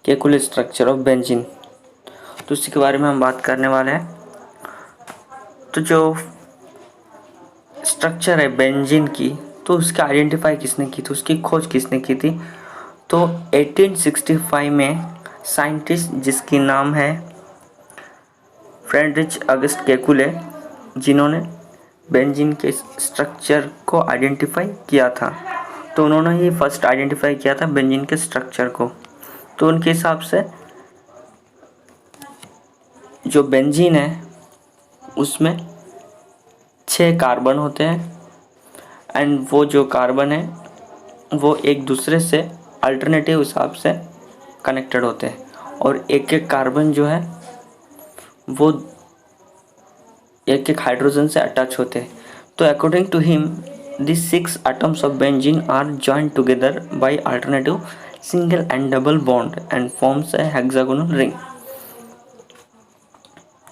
Kekule structure of benzene, तो उसी के बारे में हम बात करने वाले हैं। तो जो स्ट्रक्चर है बेंजीन की, तो उसकी आइडेंटिफाई किसने की थी, उसकी खोज किसने की थी? तो 1865 में साइंटिस्ट जिसकी नाम है फ्रेडरिच अगस्ट केकुले, जिन्होंने बेंजीन के स्ट्रक्चर को आइडेंटिफाई किया था। तो उन्होंने ही फर्स्ट आइडेंटिफाई किया था बेंजीन के स्ट्रक्चर को। तो उनके हिसाब से जो बेंजीन है उसमें 6 कार्बन होते हैं, एंड वो जो कार्बन है वो एक दूसरे से अल्टरनेटिव हिसाब से कनेक्टेड होते हैं, और एक एक कार्बन जो है वो एक एक हाइड्रोजन से अटैच होते हैं। तो according to him this 6 atoms of benzene are joined together by alternative single and double bond and forms a hexagonal ring।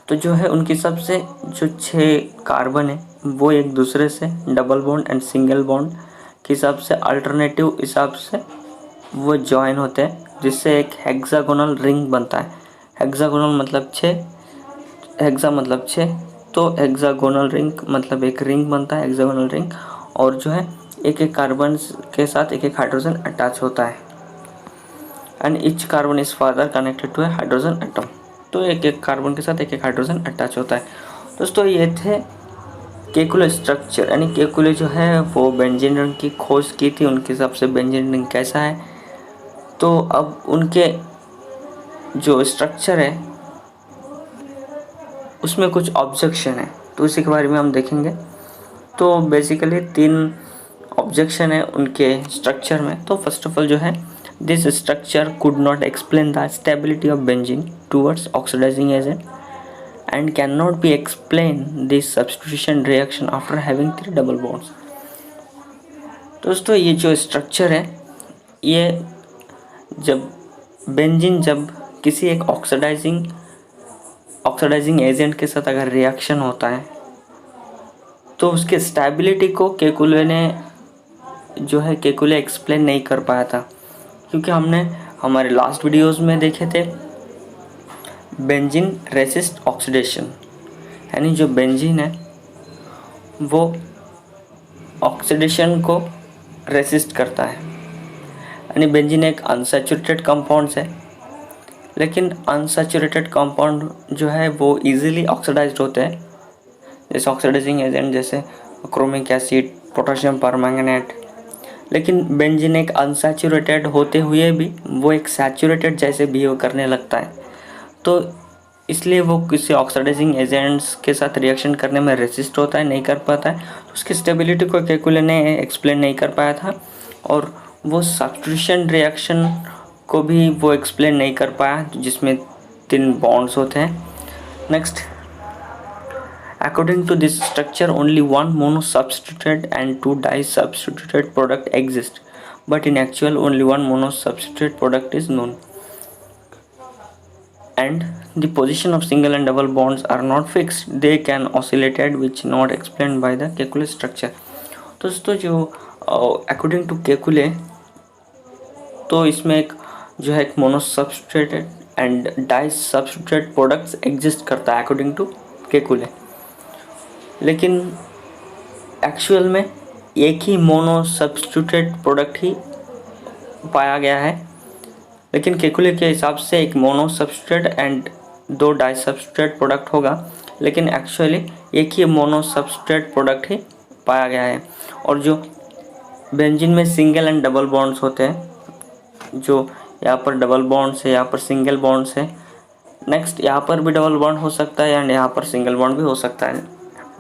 तो जो है उनके हिसाब से जो 6 कार्बन है वो एक दूसरे से double bond and single bond के हिसाब से अल्टरनेटिव हिसाब से वो जॉइन होते हैं, जिससे एक हेक्सागोनल रिंग बनता है। हेक्सागोनल मतलब 6, हेक्सा मतलब 6, तो हेक्सागोनल रिंग मतलब एक रिंग बनता है, हेक्सागोनल रिंग। और जो है एक एक कार्बन के साथ एक एक हाइड्रोजन अटैच होता है, and each carbon is further connected to a hydrogen atom. तो एक एक कार्बन के साथ एक एक हाइड्रोजन अटैच होता है। दोस्तों ये थे केकुले स्ट्रक्चर, यानी केकुले जो है वो बेंजीन रिंग की खोज की थी, उनके हिसाब से बेंजीन रिंग कैसा है। तो अब उनके जो स्ट्रक्चर है उसमें कुछ ऑब्जेक्शन है, तो उसी के बारे में हम देखेंगे। तो बेसिकली 3 ऑब्जेक्शन है उनके स्ट्रक्चर में। तो फर्स्ट ऑफ ऑल जो है, this structure could not explain the stability of benzene towards oxidizing agent and can not be explain this substitution reaction after having 3 double bonds. दोस्तों ये जो स्ट्रक्चर है, ये जब बेंजीन जब किसी एक ऑक्सीडाइजिंग एजेंट के साथ अगर रिएक्शन होता है तो उसके स्टेबिलिटी को केकुले एक्सप्लेन नहीं कर पाया था, क्योंकि हमने हमारे लास्ट वीडियोस में देखे थे बेंजीन रेसिस्ट ऑक्सीडेशन, यानी जो बेंजीन है वो ऑक्सीडेशन को रेसिस्ट करता है। यानी बेंजीन एक अनसैचुरेटेड कंपाउंड्स है, लेकिन अनसैचुरेटेड कंपाउंड जो है वो इजीली ऑक्सीडाइज्ड होते हैं, जैसे ऑक्सीडाइजिंग एजेंट जैसे क्रोमिक एसिड, पोटेशियम परमैंगनेट। लेकिन बेंजीन एक अनसैचुरेटेड होते हुए भी वो एक सैचुरेटेड जैसे बिहेव करने लगता है, तो इसलिए वो किसी ऑक्सीडाइजिंग एजेंट्स के साथ रिएक्शन करने में रेसिस्ट होता है, नहीं कर पाता है। तो उसकी स्टेबिलिटी को केकुले ने एक्सप्लेन नहीं कर पाया था, और वो सब्स्टिट्यूशन रिएक्शन को भी वो एक्सप्लेन नहीं कर पाया जिसमें 3 बॉन्ड्स होते हैं। Next, according to this structure only 1 monosubstituted and 2 disubstituted product exist, but in actual only 1 monosubstituted product is known, and the position of single and double bonds are not fixed, they can oscillated which not explained by the Kekule structure। तो दोस्तों जो according to Kekule, तो इसमें एक जो है एक मोनोसब्स्टिट्यूटेड and डाइसब्स्टिट्यूटेड products exist करता है अकॉर्डिंग टू केकुले, लेकिन एक्चुअल में एक ही मोनोसब्स्टिट्यूटेड प्रोडक्ट ही पाया गया है। लेकिन केकुले के हिसाब से एक मोनोसब्स्टिट्यूटेड एंड 2 डाइसब्स्टिट्यूटेड प्रोडक्ट होगा, लेकिन एक्चुअली एक ही मोनोसब्स्टिट्यूटेड प्रोडक्ट ही पाया गया है। और जो बेंजीन में सिंगल एंड डबल बॉन्ड्स होते हैं, जो यहाँ पर डबल बॉन्ड्स है, यहाँ पर सिंगल बॉन्ड्स है। नेक्स्ट, यहाँ पर भी डबल बॉन्ड हो सकता है एंड यहाँ पर सिंगल बॉन्ड भी हो सकता है।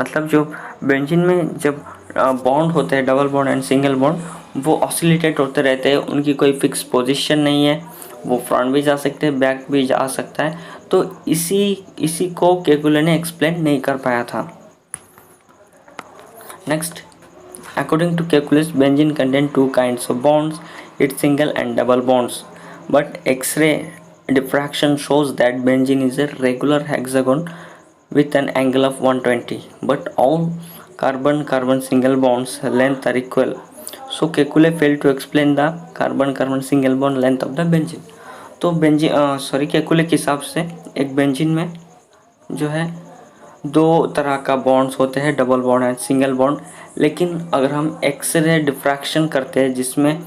मतलब जो बेंजीन में जब बॉन्ड होते हैं, double bond and single bond, वो ऑसिलेटेड होते रहते हैं, उनकी कोई फिक्स पोजीशन नहीं है, वो फ्रंट भी जा सकते हैं, बैक भी जा सकता है। तो इसी को केकुले ने एक्सप्लेन नहीं कर पाया था। Next, according to calculus, benzene contain 2 kinds of bonds, its single and double bonds, but X-ray diffraction shows that benzene is a regular hexagon with an angle of 120, but all carbon-carbon single bonds length are equal, so Kekule failed to explain the carbon-carbon single bond length of the benzene। तो Kekule के हिसाब से एक benzene में जो है 2 तरह का बॉन्ड्स होते हैं, double bond and single bond. लेकिन अगर हम एक्सरे डिफ्रैक्शन करते हैं जिसमें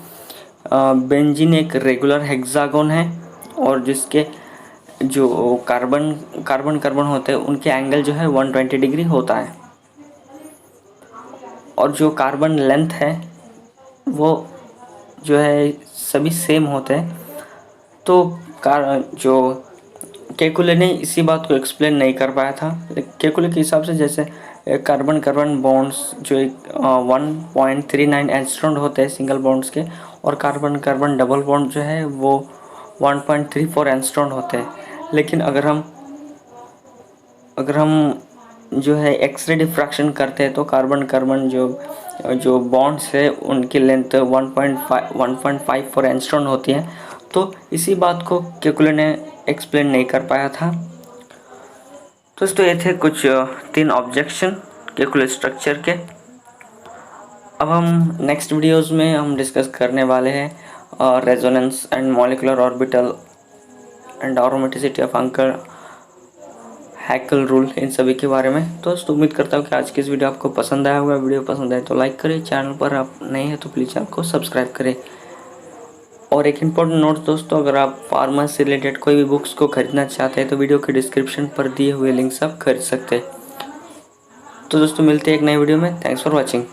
बेंजीन एक रेगुलर हेक्सागोन है और जिसके जो कार्बन कार्बन होते हैं उनके एंगल जो है 120 डिग्री होता है, और जो कार्बन लेंथ है वो जो है सभी सेम होते हैं। तो जो केकुले ने इसी बात को एक्सप्लेन नहीं कर पाया था। केकुले के हिसाब से जैसे कार्बन कार्बन बॉन्ड्स जो 1.39 एंगस्ट्रॉम होते हैं सिंगल बॉन्ड्स के, और कार्बन कार्बन डबल बॉन्ड जो है वो 1.34 एंगस्ट्रॉम होते हैं। लेकिन अगर हम जो है एक्सरे डिफ्रैक्शन करते हैं तो कार्बन कार्बन जो बॉन्ड्स है उनकी लेंथ 1.54 एंगस्ट्रॉम होती है। तो इसी बात को केकुले ने एक्सप्लेन नहीं कर पाया था। दोस्तों ये थे कुछ 3 ऑब्जेक्शन केकुले स्ट्रक्चर के। अब हम नेक्स्ट वीडियोस में हम डिस्कस करने वाले हैं resonance and molecular orbital and aromaticity of Huckel rule, इन सभी के बारे में। तो दोस्तों उम्मीद करता हूँ कि आज की इस वीडियो आपको पसंद आया होगा। वीडियो पसंद आए तो लाइक करें, चैनल पर आप नए हैं तो प्लीज़ चैनल को सब्सक्राइब करें। और एक इम्पोर्टेंट नोट दोस्तों, अगर आप फार्मा से रिलेटेड कोई भी बुक्स को खरीदना चाहते हैं तो वीडियो के डिस्क्रिप्शन पर दिए हुए लिंक से आप खरीद सकते हैं। तो दोस्तों मिलते हैं एक नए वीडियो में। Thanks for watching.